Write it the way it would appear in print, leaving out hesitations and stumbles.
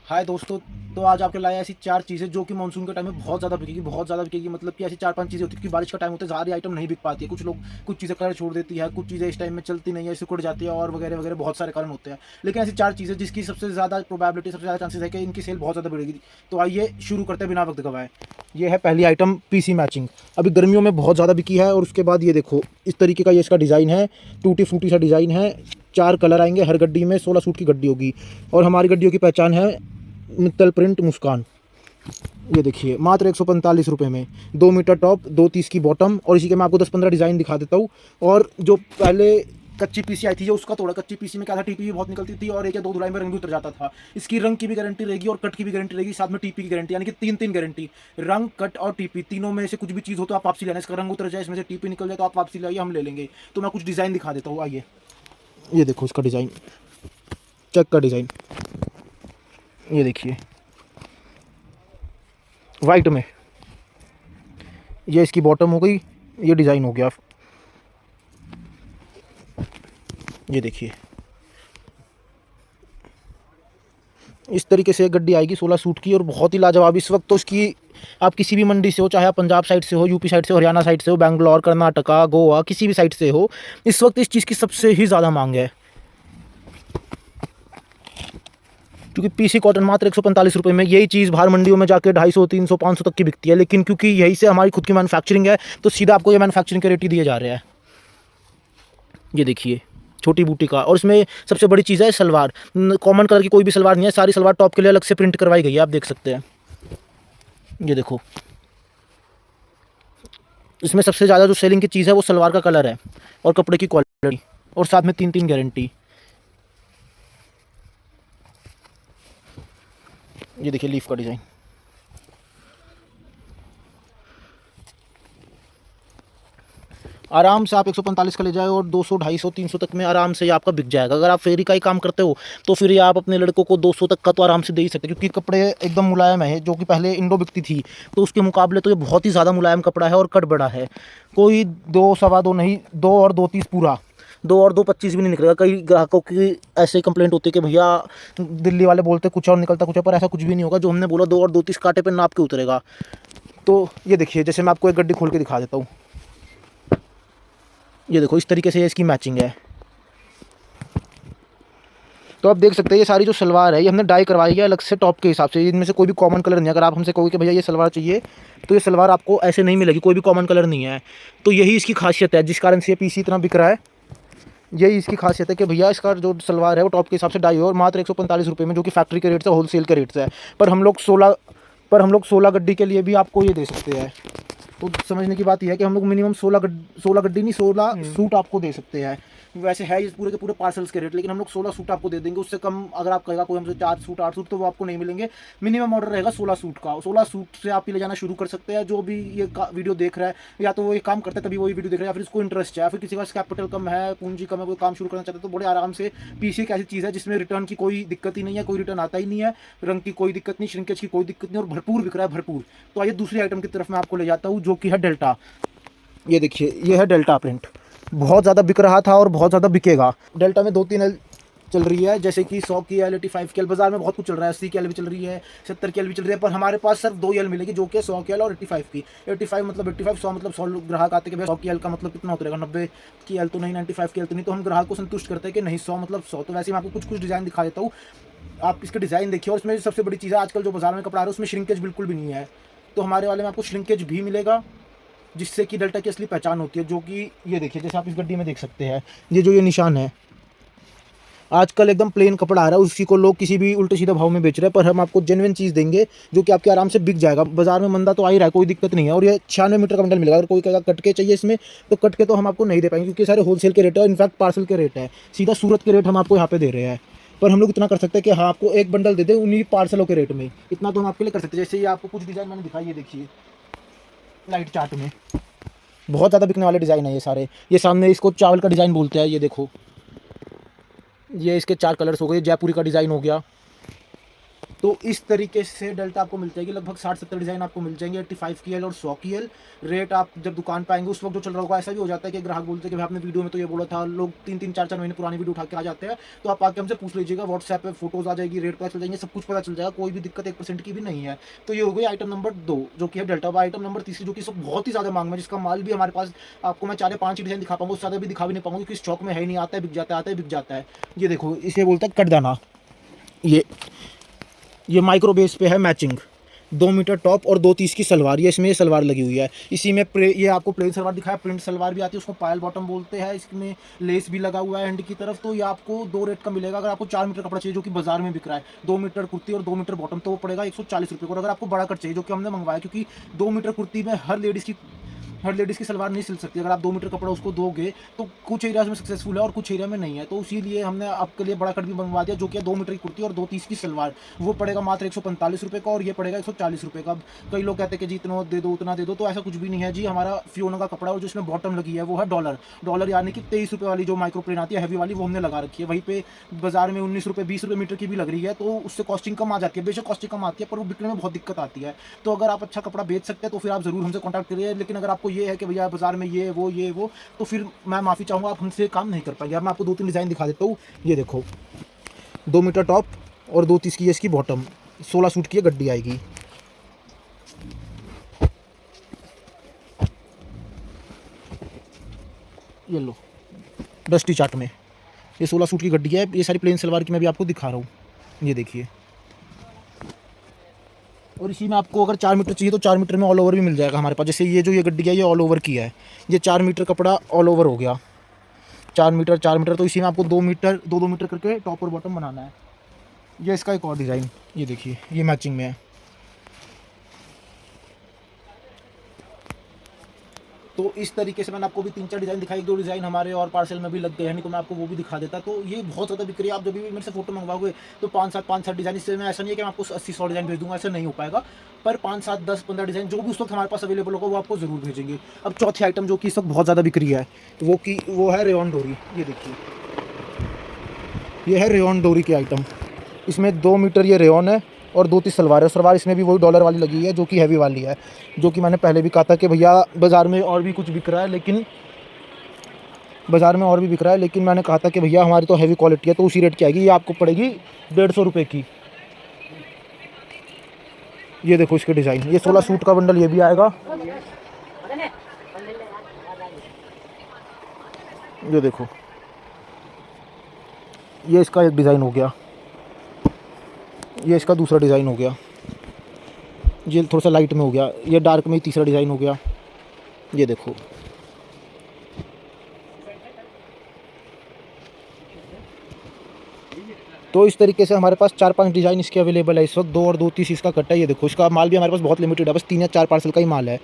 हाय दोस्तों। तो आज आपके लाए ऐसी चार चीज़ें जो कि मानसून के टाइम में बहुत ज़्यादा बिकेगी, बहुत ज़्यादा बिकेगी। मतलब कि ऐसी चार पांच चीज़ें होती है कि बारिश का टाइम होता है, सारी आइटम नहीं बिक पाती है। कुछ लोग कुछ चीज़ें कलर छोड़ देती है, कुछ चीज़ें इस टाइम में चलती नहीं है, सिकुड़ जाती है और वगैरह वगैरह बहुत सारे कारण होते हैं। लेकिन ऐसी चार चीज़ें जिसकी सबसे ज़्यादा प्रोबेबिलिटी, सबसे ज़्यादा चांसेस है कि इनकी सेल बहुत ज़्यादा बढ़ेगी। तो आइए शुरू करते हैं बिना वक्त गवाए। ये है पहली आइटम, पीसी मैचिंग। अभी गर्मियों में बहुत ज़्यादा बिकी है। और उसके बाद ये देखो, इस तरीके का ये इसका डिज़ाइन है, टूटी फूटी सा डिज़ाइन है। चार कलर आएंगे हर गड्डी में, 16 सूट की गड्डी होगी। और हमारी गड्डियों की पहचान है मित्तल प्रिंट मुस्कान। ये देखिए मात्र 145 रुपये में 2 मीटर टॉप, 230 की बॉटम। और इसी के मैं आपको 10-15 डिज़ाइन दिखा देता हूँ। और जो पहले कच्ची पीसी आई थी, जो उसका थोड़ा कच्ची पीसी में क्या था, टीपी भी बहुत निकलती थी और एक या दो धुलाई में रंग भी उतर जाता था। इसकी रंग की भी गारंटी रहेगी और कट की भी गारंटी रहेगी, साथ में टीपी की गारंटी, यानी कि तीन तीन गारंटी। रंग, कट और टीपी तीनों में से कुछ भी चीज़ हो तो आप वापसी लेना। इसका रंग उतर जाए, इसमें से टीपी निकल जाए तो आप वापसी लाइए, हम ले लेंगे। तो मैं कुछ डिज़ाइन दिखा देता हूँ, आइए। ये देखो इसका डिज़ाइन, चेक का डिज़ाइन, ये देखिए वाइट में। ये इसकी बॉटम हो गई, ये डिज़ाइन हो गया। ये देखिए इस तरीके से एक गड्डी आएगी 16 सूट की और बहुत ही लाजवाब। इस वक्त तो इसकी आप किसी भी मंडी से हो, चाहे आप पंजाब साइड से हो, यूपी साइड से हो, हरियाणा साइड से हो, बैंगलोर, कर्नाटका, गोवा, किसी भी साइड से हो, इस वक्त इस चीज़ की सबसे ही ज़्यादा मांग है। क्योंकि पीसी कॉटन मात्र 145 रुपये में, यही चीज़ बाहर मंडियों में जाके 250, 300, 500 तक की बिकती है। लेकिन क्योंकि यही से हमारी खुद की मैन्युफैक्चरिंग है, तो सीधा आपको ये मैन्युफैक्चरिंग के रेट ही दिए जा रहे हैं। ये देखिए छोटी बूटी का। और इसमें सबसे बड़ी चीज़ है सलवार। कॉमन कलर की कोई भी सलवार नहीं है, सारी सलवार टॉप के लिए अलग से प्रिंट करवाई गई है, आप देख सकते हैं। ये देखो इसमें सबसे ज़्यादा जो सेलिंग की चीज़ है वो सलवार का कलर है और कपड़े की क्वालिटी, और साथ में तीन तीन गारंटी। ये देखिए लीफ का डिज़ाइन। आराम से आप 145 का ले जाए और 200, 250, 300 तक में आराम से ये आपका बिक जाएगा। अगर आप फेरी का ही काम करते हो तो फिर ये आप अपने लड़कों को 200 तक का तो आराम से दे ही सकते हैं, क्योंकि कपड़े एकदम मुलायम है। जो कि पहले इंडो बिकती थी, तो उसके मुकाबले तो ये बहुत ही ज़्यादा मुलायम कपड़ा है और कट बड़ा है। कोई 2, सवा 2 नहीं, 2 और 2 30 पूरा, 2 और 2 25 भी नहीं निकलेगा। कई ग्राहकों की ऐसे कंप्लेंट होती है कि भैया दिल्ली वाले बोलते कुछ और निकलता कुछ और, पर ऐसा कुछ भी नहीं होगा। जो हमने बोला 2 और 2 30 कांटे पे नाप के उतरेगा। तो ये देखिए, जैसे मैं आपको एक गड्डी खोल के दिखा देता हूँ। ये देखो इस तरीके से ये इसकी मैचिंग है। तो आप देख सकते हैं ये सारी जो सलवार है ये हमने डाई करवाई है अलग से टॉप के हिसाब से। इनमें से कोई भी कॉमन कलर नहीं है। अगर आप हमसे कहोगे कि भैया ये सलवार चाहिए, तो ये सलवार आपको ऐसे नहीं मिलेगी, कोई भी कॉमन कलर नहीं है। तो यही इसकी खासियत है, जिस कारण से ये पीसी इतना बिक रहा है। यही इसकी खासियत है कि भैया इसका जो सलवार है वो टॉप के हिसाब से डाई हो, और मात्र 145 रुपये में, जो कि फैक्ट्री के रेट से, होलसेल के रेट से है। पर हम लोग 16 गड्डी के लिए भी आपको ये दे सकते हैं। तो समझने की बात यह है कि हम लोग मिनिमम 16 गड्डी नहीं, 16 सूट आपको दे सकते हैं। वैसे है ये पूरे के पूरे पार्सल्स के रेट, लेकिन हम लोग 16 सूट आपको दे देंगे। उससे कम अगर आप कहेगा कोई हमसे 4 सूट, 8 सूट, तो वो आपको नहीं मिलेंगे। मिनिमम ऑर्डर रहेगा 16 सूट का। 16 सूट से आप ले जाना शुरू कर सकते हैं। जो भी ये वीडियो देख रहा है, या तो वो ये काम करता है तभी वो ये वीडियो देख रहा है, या फिर इसको इंटरेस्ट है, या फिर किसी का कैपिटल कम है, पूंजी कम है, कोई काम शुरू करना चाहता है, तो बड़े आराम से। पीसी एक ऐसी चीज़ है जिसमें रिटर्न की कोई दिक्कत ही नहीं है, कोई रिटर्न आता ही नहीं है, रंग की कोई दिक्कत नहीं, श्रिंकेज की कोई दिक्कत नहीं, और भरपूर बिक रहा है, भरपूर। तो आइए दूसरी आइटम की तरफ मैं आपको ले जाता हूँ, जो कि है डेल्टा। ये देखिए ये है डेल्टा प्रिंट। बहुत ज़्यादा बिक रहा था और बहुत ज़्यादा बिकेगा। डेल्टा में 2-3 एल चल रही है, जैसे कि 100 की एल, 85 की एल। बाजार में बहुत कुछ चल रहा है, 80 की एल भी चल रही है, 70 की एल भी चल रही है। पर हमारे पास सिर्फ 2 एल मिलेगी, जो कि 100 की एल और 85 की। 85 मतलब 85, 100 मतलब 100 ग्राहक आते हैं कि भाई 100 की एल का मतलब कितना उतरेगा, 90 की एल तो नहीं, 95 की एल तो नहीं। तो हम ग्राहक को संतुष्ट करते हैं कि नहीं 100 मतलब 100। तो वैसे मैं आपको कुछ डिज़ाइन दिखा देता हूँ, आप इसके डिज़ाइन देखिए। और इसमें सबसे बड़ी चीज़ है, आजकल जो बाजार में कपड़ा आ रहा है उसमें श्रिंकेज बिल्कुल भी नहीं है। तो हमारे वाले में आपको श्रिंकेज भी मिलेगा, जिससे कि डेल्टा की असली पहचान होती है। जो कि ये देखिए, जैसे आप इस गड्डी में देख सकते हैं, ये जो ये निशान है। आजकल एकदम प्लेन कपड़ा आ रहा है, उसी को लोग किसी भी उल्टे सीधे भाव में बेच रहे हैं। पर हम आपको जेन्युइन चीज़ देंगे, जो कि आपके आराम से बिक जाएगा। बाजार में मंदा तो आ ही रहा है, कोई दिक्कत नहीं है। और ये 96 मीटर का बंडल मिलेगा। अगर कोई कहेगा कट के चाहिए इसमें, तो कट के तो हम आपको नहीं दे पाएंगे, क्योंकि सारे होलसेल के रेट है, इनफैक्ट पार्सल के रेट है। सीधा सूरत के रेट हम आपको यहाँ पे दे रहे हैं। पर हम लोग इतना कर सकते हैं कि हाँ, आपको एक बंडल दे दें उन्हीं पार्सलों के रेट में। इतना तो हम आपके लिए कर सकते हैं। जैसे ये आपको कुछ डिज़ाइन मैंने दिखाई, ये देखिए लाइट चार्ट में बहुत ज़्यादा बिकने वाले डिज़ाइन है ये सारे। ये सामने इसको चावल का डिज़ाइन बोलते हैं, ये देखो। ये इसके 4 कलर्स हो गए। जयपुरी का डिज़ाइन हो गया, तो इस तरीके से डेल्टा आपको मिल जाएगी। लगभग 60-70 डिज़ाइन आपको मिल जाएंगे 85 की एल और 100 की एल। रेट आप जब दुकान पे आएंगे उस वक्त जो चल रहा होगा, ऐसा भी हो जाता है कि ग्राहक बोलते हैं कि भाई आपने वीडियो में तो ये बोला था, लोग 3-3 4-4 महीने पुरानी वीडियो उठा के आ जाते हैं। तो आप आके हमसे पूछ लीजिएगा, व्हाट्सएप पे फोटोज आ जाएगी, रेट पता चल जाएंगे, सब कुछ पता चल जाएगा, कोई भी दिक्कत 1% की भी नहीं है। तो ये हो गई आइटम नंबर 2 जो कि है डेल्टा। आइटम नंबर 3 जो कि सब बहुत ही ज़्यादा मांग में, जिसका माल भी हमारे पास आपको मैं 4 या 5 ही डिज़ाइन दिखा पाऊंगा, उससे ज़्यादा भी दिखा भी नहीं पाऊंगा क्योंकि स्टॉक में है ही नहीं, आता है बिक जाता है, आता है बिक जाता है। ये देखो, इसे बोलते हैं कटदाना। ये माइक्रो बेस पे है मैचिंग, 2 मीटर टॉप और 2.30 की सलवार। ये इसमें सलवार लगी हुई है। इसी में ये आपको प्लेन सलवार दिखाया, प्रिंट सलवार भी आती है, उसको पायल बॉटम बोलते हैं। इसमें लेस भी लगा हुआ है एंड की तरफ। तो ये आपको 2 रेट का मिलेगा। अगर आपको 4 मीटर कपड़ा चाहिए जो कि बाजार में बिक रहा है, 2 मीटर कुर्ती और 2 मीटर बॉटम, तो वो पड़ेगा 140 रुपये। और अगर आपको बड़ा कट चाहिए जो कि हमने मंगवाया, क्योंकि 2 मीटर कुर्ती में हर लेडीज़ की सलवार नहीं सिल सकती। अगर आप 2 मीटर कपड़ा उसको दोगे तो कुछ एरियाज में सक्सेसफुल है और कुछ एरिया में नहीं है। तो इसीलिए हमने आपके लिए बड़ा कट भी मंगवा दिया, जो कि 2 मीटर की कुर्ती और 2.30 की सलवार। वो पड़ेगा मात्र 145 रुपये का और ये पड़ेगा 140 रुपये का। कई लोग कहते हैं कि जी इतना दे दो उतना दे दो, तो ऐसा कुछ भी नहीं है जी। हमारा फियोना का कपड़ा और जो इसमें बॉटम लगी है वो है डॉलर यानी कि 23 रुपये वाली जो माइक्रो प्लेन आती है हैवी वाली, वो हमने लगा रखी है। वहीं पे बाजार में 19 रुपये 20 रुपये मीटर की भी लग रही है, तो उससे कॉस्टिंग कम आ जाती है। बेशक कॉस्टिंग कम आती है पर वो बिकने में बहुत दिक्कत आती है। तो अगर आप अच्छा कपड़ा बेच सकते हैं तो फिर आप जरूर हमसे कॉन्टैक्ट करिए। लेकिन अगर आपको ये है कि भैया बाजार में ये वो, तो फिर मैं माफ़ी चाहूँगा, आप हमसे काम नहीं कर पाएंगे। अब मैं आपको 2-3 डिज़ाइन दिखा देता हूँ। ये देखो, 2 मीटर टॉप और 2.30 की इसकी बॉटम, 16 सूट की गड्डी आएगी। ये लो, डस्टी चार्ट में ये 16 सूट की गड्डी है। ये सारी प्लेन सलवार की मैं भी आपको दिखा रहा हूँ। ये देखिए, और इसी में आपको अगर 4 मीटर चाहिए तो 4 मीटर में ऑल ओवर भी मिल जाएगा हमारे पास। जैसे ये जो ये गड्डी है ये ऑल ओवर की है। ये 4 मीटर कपड़ा ऑल ओवर हो गया, 4 मीटर। तो इसी में आपको 2 मीटर 2-2 मीटर करके टॉप और बॉटम बनाना है। ये इसका एक और डिज़ाइन, ये देखिए, ये मैचिंग में है। तो इस तरीके से मैंने आपको भी 3-4 डिज़ाइन दिखाई। 1-2 डिज़ाइन हमारे और पार्सल में भी लग गए हैं, नहीं तो मैं आपको वो भी दिखा देता। तो ये बहुत ज़्यादा बिक्री है। आप जब भी मेरे से फोटो मंगवाओगे तो 5-7 डिज़ाइन, इससे मैं ऐसा नहीं है कि मैं आपको 80-100 डिज़ाइन भेज दूँगा, ऐसा नहीं हो पाएगा। पर 5-7-10-15 डिज़ाइन जो भी उस वक्त हमारे पास अवेलेबल होगा वो आपको ज़रूर भेजेंगे। अब चौथी आइटम जो कि इस वक्त बहुत ज़्यादा बिक्री है वो है रेयॉन डोरी। ये देखिए, ये है रेयॉन डोरी की आइटम। इसमें 2 मीटर ये रेयॉन है और 2.30 सलवार है। सलवार इसमें भी वही डॉलर वाली लगी है जो कि हैवी वाली है। जो कि मैंने पहले भी कहा था कि भैया बाज़ार में और भी कुछ बिक रहा है, लेकिन मैंने कहा था कि भैया हमारी तो हैवी क्वालिटी है तो उसी रेट की आएगी। ये आपको पड़ेगी 150 रुपये की। ये देखो इसके डिज़ाइन, ये 16 सूट का बंडल ये भी आएगा। ये देखो, ये इसका एक डिज़ाइन हो गया, ये इसका दूसरा डिज़ाइन हो गया, ये थोड़ा सा लाइट में हो गया, ये डार्क में तीसरा डिज़ाइन हो गया। ये देखो, तो इस तरीके से हमारे पास 4-5 डिज़ाइन इसके अवेलेबल है इस वक्त। 2 और 2.30 इसका कट है। ये देखो, इसका माल भी हमारे पास बहुत लिमिटेड है, बस 3 या 4 पार्सल का ही माल है।